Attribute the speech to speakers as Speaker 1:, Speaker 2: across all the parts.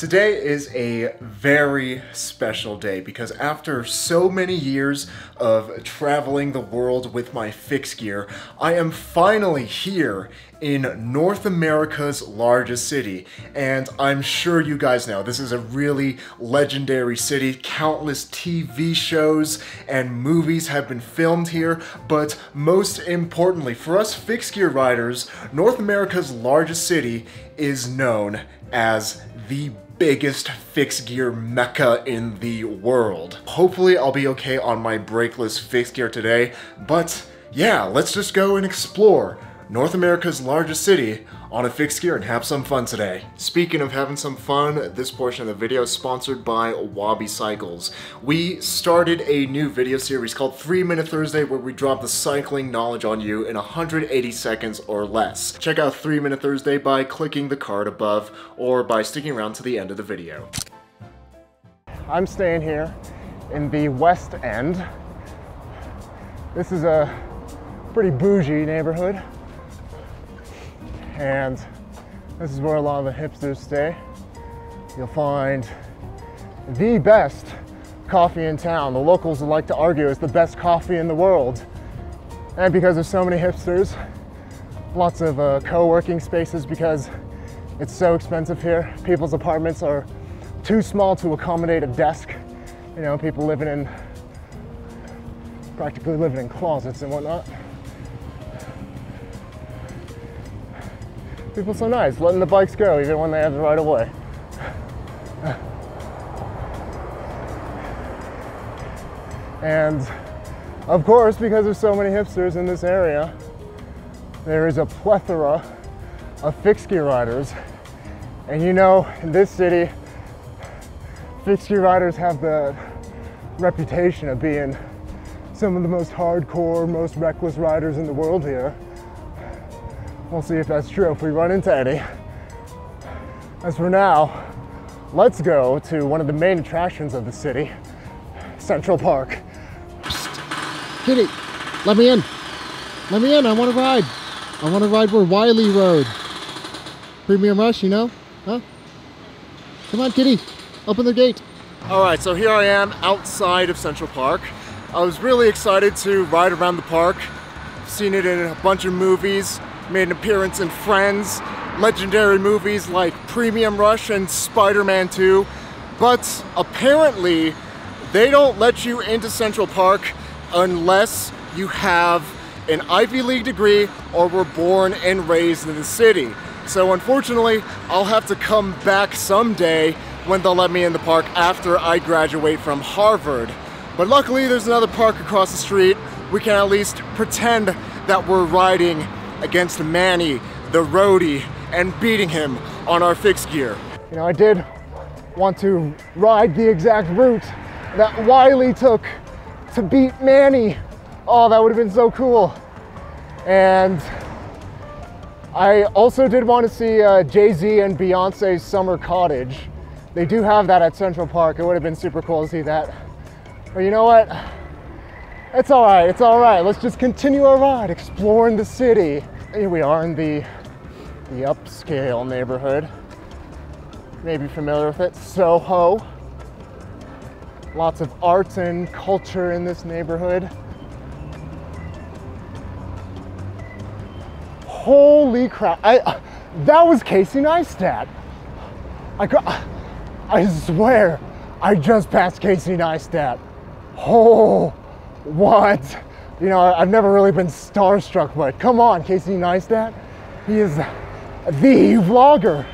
Speaker 1: Today is a very special day because after so many years of traveling the world with my fixed gear, I am finally here in North America's largest city. And I'm sure you guys know, this is a really legendary city. Countless TV shows and movies have been filmed here, but most importantly, for us fixed gear riders, North America's largest city is known as the biggest fixed gear mecca in the world. Hopefully I'll be okay on my brakeless fixed gear today, but yeah, let's just go and explore North America's largest city on a fixed gear and have some fun today. Speaking of having some fun, this portion of the video is sponsored by Wabi Cycles. We started a new video series called 3-Minute Thursday where we drop the cycling knowledge on you in 180 seconds or less. Check out 3-Minute Thursday by clicking the card above or by sticking around to the end of the video. I'm staying here in the West End. This is a pretty bougie neighborhood. And this is where a lot of the hipsters stay. You'll find the best coffee in town. The locals would like to argue it's the best coffee in the world. And because there's so many hipsters, lots of co-working spaces because it's so expensive here. People's apartments are too small to accommodate a desk. You know, people practically living in closets and whatnot. People so nice, letting the bikes go even when they have the right of way. And of course, because there's so many hipsters in this area, there is a plethora of fixed gear riders. And you know, in this city, fixed gear riders have the reputation of being some of the most hardcore, most reckless riders in the world here. We'll see if that's true if we run into any. As for now, let's go to one of the main attractions of the city, Central Park.
Speaker 2: Kitty, let me in. Let me in, I want to ride. I want to ride where Wiley rode. Premium Rush, you know? Huh? Come on, Kitty, open the gate.
Speaker 1: All right, so here I am outside of Central Park. I was really excited to ride around the park. I've seen it in a bunch of movies. Made an appearance in Friends, legendary movies like Premium Rush and Spider-Man 2, but apparently they don't let you into Central Park unless you have an Ivy League degree or were born and raised in the city. So unfortunately, I'll have to come back someday when they'll let me in the park after I graduate from Harvard. But luckily there's another park across the street. We can at least pretend that we're riding against Manny, the roadie, and beating him on our fixed gear.
Speaker 3: You know, I did want to ride the exact route that Wiley took to beat Manny. Oh, that would have been so cool. And I also did want to see Jay-Z and Beyonce's Summer Cottage. They do have that at Central Park. It would have been super cool to see that. But you know what? It's all right, it's all right. Let's just continue our ride, exploring the city. Here we are in the upscale neighborhood. Maybe familiar with it, Soho. Lots of arts and culture in this neighborhood. Holy crap, that was Casey Neistat. I swear, I just passed Casey Neistat. Oh, what? You know, I've never really been starstruck, but come on, Casey Neistat. He is the vlogger.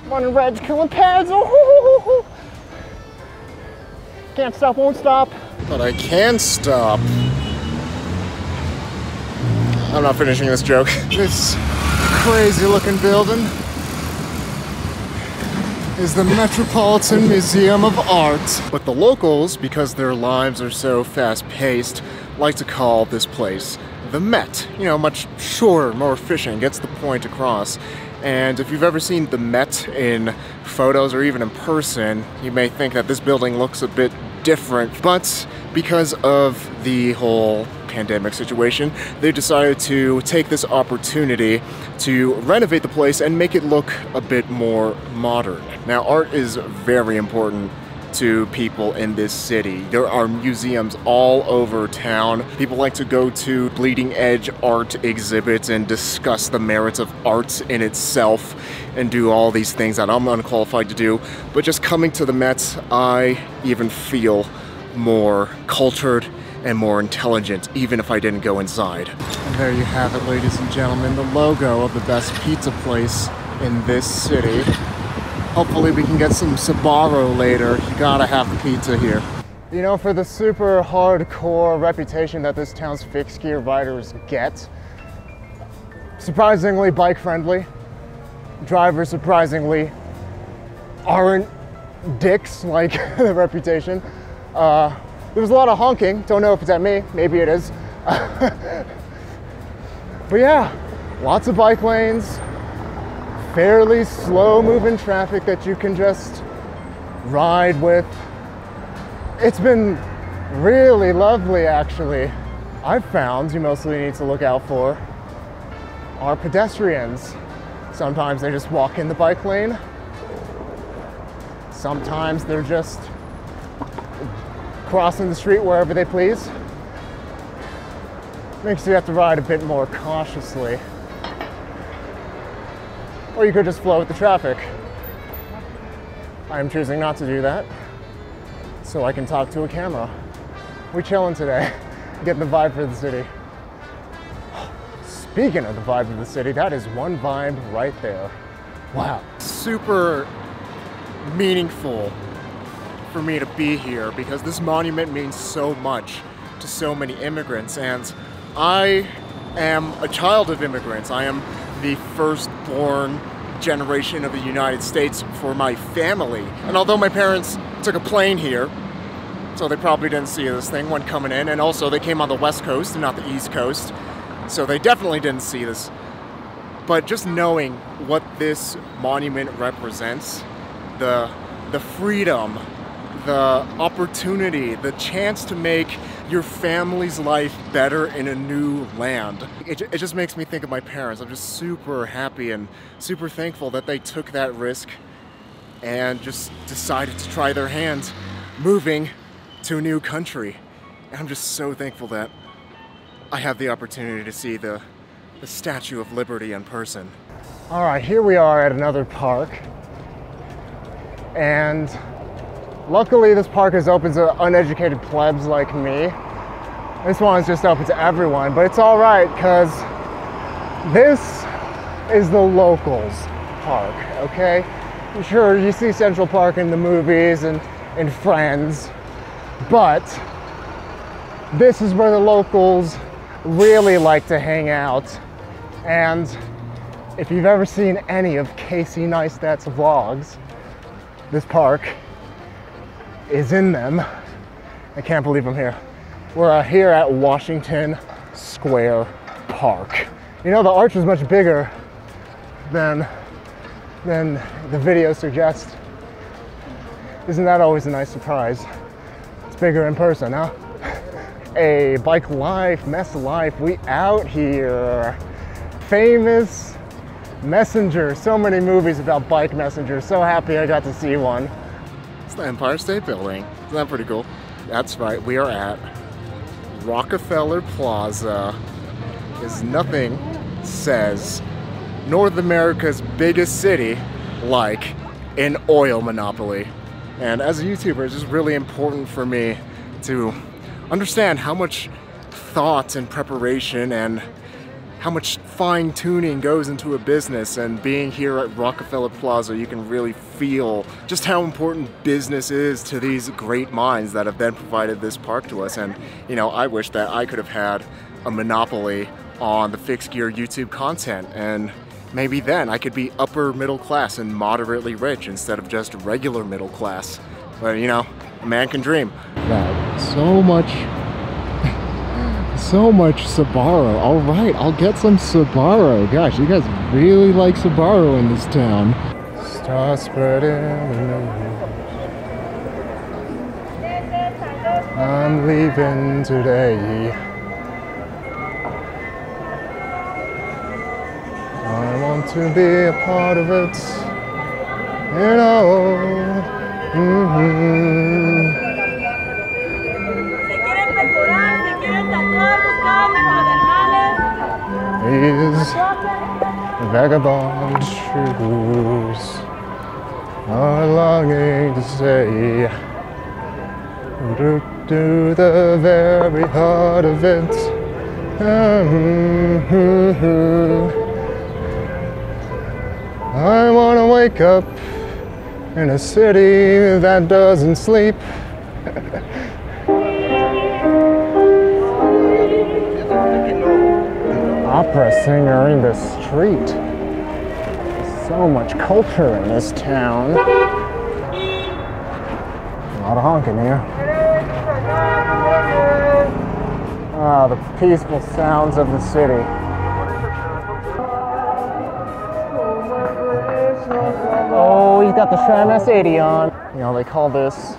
Speaker 3: Running reds, killing pads. Oh, can't stop, won't stop.
Speaker 1: But I can stop. I'm not finishing this joke. This crazy looking building is the Metropolitan Museum of Art. But the locals, because their lives are so fast-paced, like to call this place the Met. You know, much shorter, more efficient, gets the point across. And if you've ever seen the Met in photos or even in person, you may think that this building looks a bit different, but because of the whole pandemic situation, they decided to take this opportunity to renovate the place and make it look a bit more modern. Now, art is very important to people in this city. There are museums all over town. People like to go to bleeding edge art exhibits and discuss the merits of art in itself and do all these things that I'm unqualified to do. But just coming to the Met, I even feel more cultured and more intelligent, even if I didn't go inside. And there you have it, ladies and gentlemen, the logo of the best pizza place in this city. Hopefully we can get some Sbarro later. You gotta have the pizza here.
Speaker 3: You know, for the super hardcore reputation that this town's fixed gear riders get, surprisingly bike friendly. Drivers surprisingly aren't dicks like the reputation. There was a lot of honking. Don't know if it's at me. Maybe it is. But yeah, lots of bike lanes. Fairly slow moving traffic that you can just ride with. It's been really lovely, actually. I've found you mostly need to look out for are pedestrians. Sometimes they just walk in the bike lane. Sometimes they're just crossing the street wherever they please. Makes you have to ride a bit more cautiously. Or you could just flow with the traffic. I'm choosing not to do that, so I can talk to a camera. We chilling today, getting the vibe for the city. Speaking of the vibe of the city, that is one vibe right there. Wow.
Speaker 1: Super meaningful for me to be here because this monument means so much to so many immigrants, and I am a child of immigrants. I am the firstborn generation of the United States for my family. And although my parents took a plane here, so they probably didn't see this thing when coming in, and also they came on the West Coast and not the East Coast, so they definitely didn't see this. But just knowing what this monument represents, the freedom, the opportunity, the chance to make your family's life better in a new land. It just makes me think of my parents. I'm just super happy and super thankful that they took that risk and just decided to try their hand moving to a new country. And I'm just so thankful that I have the opportunity to see the Statue of Liberty in person.
Speaker 3: All right, here we are at another park. And luckily, this park is open to uneducated plebs like me. This one is just open to everyone, but it's all right because this is the locals park, okay? Sure, you see Central Park in the movies and in Friends, but this is where the locals really like to hang out. And if you've ever seen any of Casey Neistat's vlogs, this park is in them. I can't believe I'm here. We're here at Washington Square Park. You know, the arch is much bigger than the video suggests. Isn't that always a nice surprise? It's bigger in person, huh? Hey, bike life, mess life, we out here. Famous messenger, so many movies about bike messengers. So happy I got to see one.
Speaker 1: It's the Empire State Building. Isn't that pretty cool? That's right, we are at Rockefeller Plaza. Is nothing says North America's biggest city like an oil monopoly. And as a YouTuber, it's just really important for me to understand how much thought and preparation and how much fine-tuning goes into a business, and being here at Rockefeller Plaza, you can really feel just how important business is to these great minds that have then provided this park to us. And, you know, I wish that I could have had a monopoly on the fixed gear YouTube content, and maybe then I could be upper middle class and moderately rich instead of just regular middle class. But, you know, a man can dream.
Speaker 2: Wow, so much Sbarro. All right, I'll get some Sbarro. Gosh, you guys really like Sbarro in this town.
Speaker 3: Start spreading the news. I'm leaving today. I want to be a part of it, you know. These vagabond shoes are longing to say to the very heart of it. I want to wake up in a city that doesn't sleep. Opera singer in the street. So much culture in this town. A lot of honking here. Ah, the peaceful sounds of the city. Oh, he's got the Shoutout 80 on. You know, they call this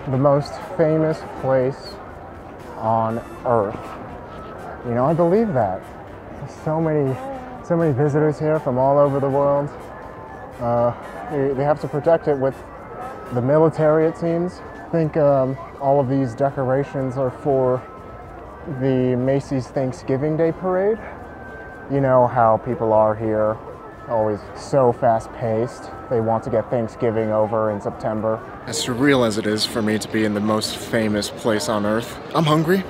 Speaker 3: the most famous place on Earth. You know, I believe that. There's so many visitors here from all over the world. They have to protect it with the military, it seems. I think all of these decorations are for the Macy's Thanksgiving Day Parade. You know how people are here, always so fast-paced. They want to get Thanksgiving over in September.
Speaker 1: As surreal as it is for me to be in the most famous place on Earth, I'm hungry.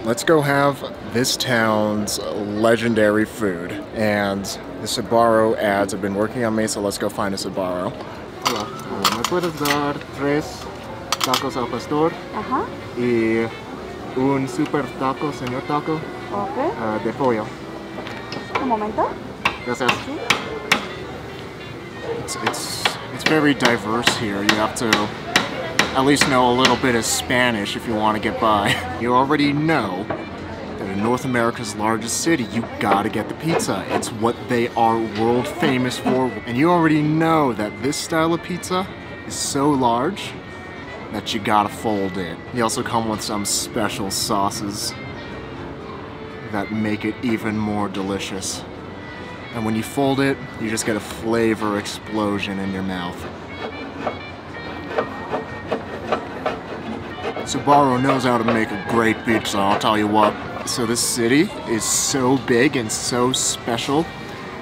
Speaker 1: Let's go have this town's legendary food. And the Sbarro ads have been working on me, so let's go find a Sbarro.
Speaker 3: Hola, ¿me puedes dar 3 tacos al pastor?
Speaker 4: Ajá.
Speaker 3: Y un super taco, señor taco,
Speaker 4: Ok.
Speaker 3: de pollo.
Speaker 4: Un momento.
Speaker 3: Gracias.
Speaker 1: It's very diverse here. You have to at least know a little bit of Spanish if you want to get by. You already know that in North America's largest city, you gotta get the pizza. It's what they are world famous for. And you already know that this style of pizza is so large that you gotta fold it. They also come with some special sauces that make it even more delicious. And when you fold it, you just get a flavor explosion in your mouth. Sbarro knows how to make a great pizza, I'll tell you what. So this city is so big and so special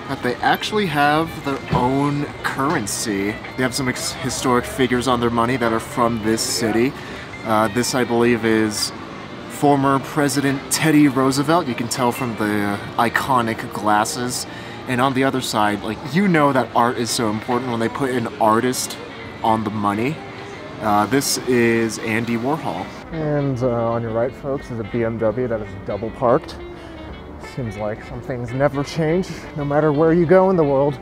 Speaker 1: that they actually have their own currency. They have some historic figures on their money that are from this city. This, I believe, is former President Teddy Roosevelt. You can tell from the iconic glasses. And on the other side, like, you know that art is so important when they put an artist on the money. This is Andy Warhol.
Speaker 3: And on your right, folks, is a BMW that is double parked. Seems like some things never change, no matter where you go in the world.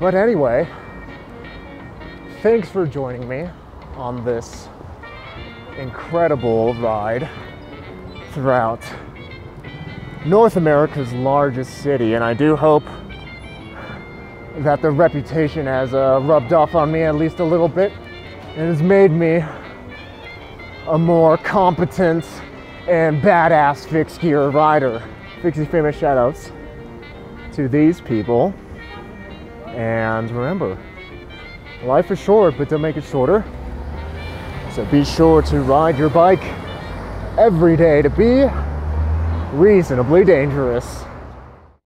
Speaker 3: But anyway, thanks for joining me on this incredible ride throughout North America's largest city, and I do hope that the reputation has rubbed off on me at least a little bit and has made me a more competent and badass fixed gear rider. Fixie famous shoutouts to these people. And remember, life is short, but don't make it shorter. So be sure to ride your bike every day to be reasonably dangerous.